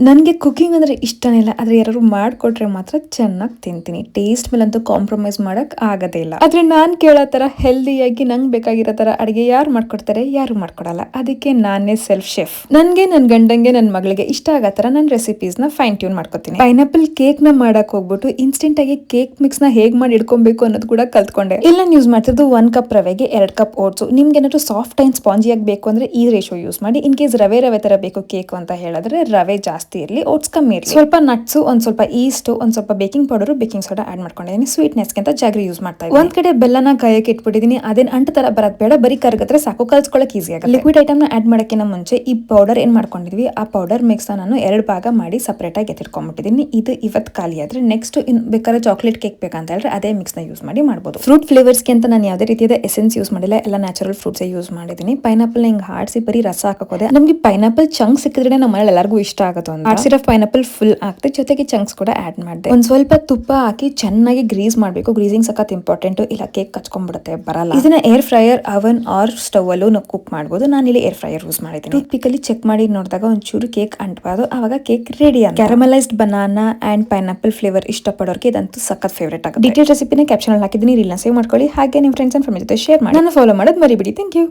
ನನಗೆ ಕುಕಿಂಗ್ ಅಂದರೆ ಇಷ್ಟನೇ ಇಲ್ಲ, ಆದರೆ ಯಾರು ಮಾಡಿಕೊಟ್ರೆ ಮಾತ್ರ ಚೆನ್ನಾಗಿ ತಿಂತೀನಿ. ಟೇಸ್ಟ್ ಮೇಲಂತೂ ಕಾಂಪ್ರಮೈಸ್ ಮಾಡೋಕ್ಕೆ ಆಗೋದೇ ಇಲ್ಲ. ಆದರೆ ನಾನು ಕೇಳೋ ಥರ ಹೆಲ್ದಿಯಾಗಿ ನಂಗೆ ಬೇಕಾಗಿರೋ ಥರ ಅಡುಗೆ ಯಾರು ಮಾಡ್ಕೊಡ್ತಾರೆ, ಯಾರು ಮಾಡ್ಕೊಡಲ್ಲ. ಅದಕ್ಕೆ ನಾನೇ ಸೆಲ್ಫ್ ಶೆಫ್. ನನಗೆ ನನ್ನ ಗಂಡಂಗೆ ನನ್ನ ಮಗಳಿಗೆ ಇಷ್ಟ ಆಗೋ ಥರ ನನ್ನ ರೆಸಿಪೀಸ್ನ ಫೈನ್ ಟ್ಯೂನ್ ಮಾಡ್ಕೊತೀನಿ. ಪೈನಾಪಲ್ ಕೇಕ್ನ ಮಾಡಕ್ಕೆ ಹೋಗ್ಬಿಟ್ಟು ಇನ್ಸ್ಟೆಂಟಾಗಿ ಕೇಕ್ ಮಿಕ್ಸ್ನ ಹೇಗೆ ಮಾಡಿ ಇಟ್ಕೊಬೇಕು ಅನ್ನೋದು ಕೂಡ ಕಲ್ತ್ಕೊಂಡೆ. ಇಲ್ಲ ಯೂಸ್ ಮಾಡ್ತಿದ್ದು 1 ಕಪ್ ರವೆಗೆ 2 ಕಪ್ ಓಟ್ಸು. ನಿಮ್ಗೆ ಏನಾದ್ರು ಸಾಫ್ಟ್ ಆ್ಯಂಡ್ ಸ್ಪಾಂಜಿಯಾಗಿ ಬೇಕು ಅಂದರೆ ಈ ರೇಷೋ ಯೂಸ್ ಮಾಡಿ. ಇನ್ ಕೇಸ್ ರವೆ ಥರ ಬೇಕು ಕೇಕ್ ಅಂತ ಹೇಳಿದ್ರೆ ರವೆ ಜಾಸ್ತಿ ಇರಲಿ, ಓಟ್ಸ್ ಕಮ್ಮಿ ಇರಲಿ. ಸ್ವಲ್ಪ ನಟ್ಸು, ಒಂದ್ ಸ್ವಲ್ಪ ಈಸ್ಟ್, ಒಂದ್ ಸ್ವಲ್ಪ baking powder, baking soda add ಮಾಡ್ಕೊಂಡಿದ್ದೀನಿ. ಸ್ವೀಟ್ನೆಸ್ಗೆ ಅಂತ ಜಾಗ್ರಿ ಯೂಸ್ ಮಾಡ್ತಾ ಇದ್ದೀನಿ. ಒಂದ್ ಕಡೆ ಬೆಲ್ಲನ ಕಾಯಕ್ಕೆ ಇಟ್ಬಿಟ್ಟಿದ್ದೀನಿ. ಅದೇನ್ ಅಂಟ ತರ ಬರೋದ್ ಬೇಡ, ಬರೀ ಕರಗದ್ರೆ ಸಾಕು, ಕಲ್ಸ್ಕೊಳಕ್ ಈಸಿ ಆಗುತ್ತೆ. ಲಿಕ್ವಿಡ್ ಐಟಮ್ ನ ಆಡ್ ಮಾಡಕ್ಕಿಂತ ಮುಂಚೆ ಈ ಪೌಡರ್ ಏನ್ ಮಾಡ್ಕೊಂಡಿದ್ವಿ, ಆ ಪೌಡರ್ ಮಿಕ್ಸ್ ನಾನು 2 ಭಾಗ ಮಾಡಿ ಸಪರೇಟ್ ಆಗಿ ಎತ್ತಿಟ್ಕೊಂಡ್ಬಿಟ್ಟಿದ್ದೀನಿ. ಇದು ಇವತ್ತು ಖಾಲಿ ಆದ್ರೆ ನೆಕ್ಸ್ಟ್ ಬೇಕಾದ್ರೆ ಚಾಕ್ಲೇಟ್ ಕೇಕ್ ಬೇಕಂತ ಹೇಳಿದ್ರೆ ಅದೇ ಮಿಕ್ಸ್ ನ ಯೂಸ್ ಮಾಡಿ ಮಾಡಬಹುದು. ಫ್ರೂಟ್ ಫ್ಲೇವರ್ಸ್ಗೆ ಅಂತ ನಾನು ಯಾವುದೇ ರೀತಿಯಾದ ಎಸೆನ್ಸ್ ಯೂಸ್ ಮಾಡಿಲ್ಲ, ಎಲ್ಲ ನ್ಯಾಚುರಲ್ ಫ್ರೂಟ್ಸ್ ಯೂಸ್ ಮಾಡಿದ್ದೀನಿ. ಪೈನಾಪಲ್ ಹಿಂಗ್ ಹಾಡಿಸಿ ಬರೀ ರಸ ಹಾಕೋದೆ. ನಮ್ಗೆ ಪೈನಾಪಲ್ ಚಂಕ್ ಸಿಕ್ಕಿದ್ರೆ ನಮ್ಮ ಮನೇಲಿ ಎಲ್ಲರಿಗೂ ಇಷ್ಟ ಆಗುತ್ತೆ ಅಂತ ಹಾಡ್ಸಿರೋ ಪೈನಾಪಲ್ ಫುಲ್ ಹಾಕ್ತೆ, ಜೊತೆಗೆ ಚಂಕ್ಸ್ ಕೂಡ ಆಡ್ ಮಾಡಿದೆ. ಒಂದ್ ಸ್ವಲ್ಪ ತುಪ್ಪ ಹಾಕಿ ಚೆನ್ನಾಗಿ ಗ್ರೀಸ್ ಮಾಡಬೇಕು. ಗ್ರೀಸಿಂಗ್ ಸಖತ್ ಇಂಪಾರ್ಟೆಂಟ್, ಇಲ್ಲ ಕೇಕ್ ಕಚ್ಕೊಂಡ್ಬಿಡುತ್ತೆ, ಬರಲ್ಲ. ಇದನ್ನ ಏರ್ ಫ್ರೈಯರ್, ಅವನ್ ಆರ್ ಸ್ಟವ್ ಅಲ್ಲೂ ನಾವು ಕುಕ್ ಮಾಡಬಹುದು. ನಾನು ಇಲ್ಲಿ ಏರ್ ಫ್ರೈಯರ್ ಯೂಸ್ ಮಾಡಿದ್ದೀನಿ. ಟೂತ್ ಪಿಕ್ ಅಲ್ಲಿ ಚೆಕ್ ಮಾಡಿ ನೋಡಿದಾಗ ಒಂಚೂರು ಕೇಕ್ ಅಂಟಬಾರ್ದು, ಅವಾಗ ಕೇಕ್ ರೆಡಿ ಆಗುತ್ತೆ. ಕ್ಯಾರಮಲೈಸ್ಡ್ ಬನಾನಾ ಅಂಡ್ ಪೈನಾಪಲ್ ಫ್ಲೇವರ್ ಇಷ್ಟಪಡೋರಿಗೆ ಇದಂತೂ ಸಖತ್ ಫೇವರೇಟ್ ಆಗುತ್ತೆ. ಡೀಟೇಲ್ ರೆಸಿಪಿನ ಕ್ಯಾಪ್ಷನ್ ಅಲ್ಲಿ ಹಾಕಿದ್ದೀನಿ, ರೀಲ್ನ ಸೇವ್ ಮಾಡ್ಕೊಳ್ಳಿ. ಹಾಗೆ ನಿಮ್ಮ ಫ್ರೆಂಡ್ಸ್ ಅಂಡ್ ಫ್ಯಾಮಿಲಿ ಜೊತೆ ಶೇರ್ ಮಾಡಿ. ನನ್ನ ಫಾಲೋ ಮಾಡೋದು ಮರಿಬಿಡಿ. Thank you.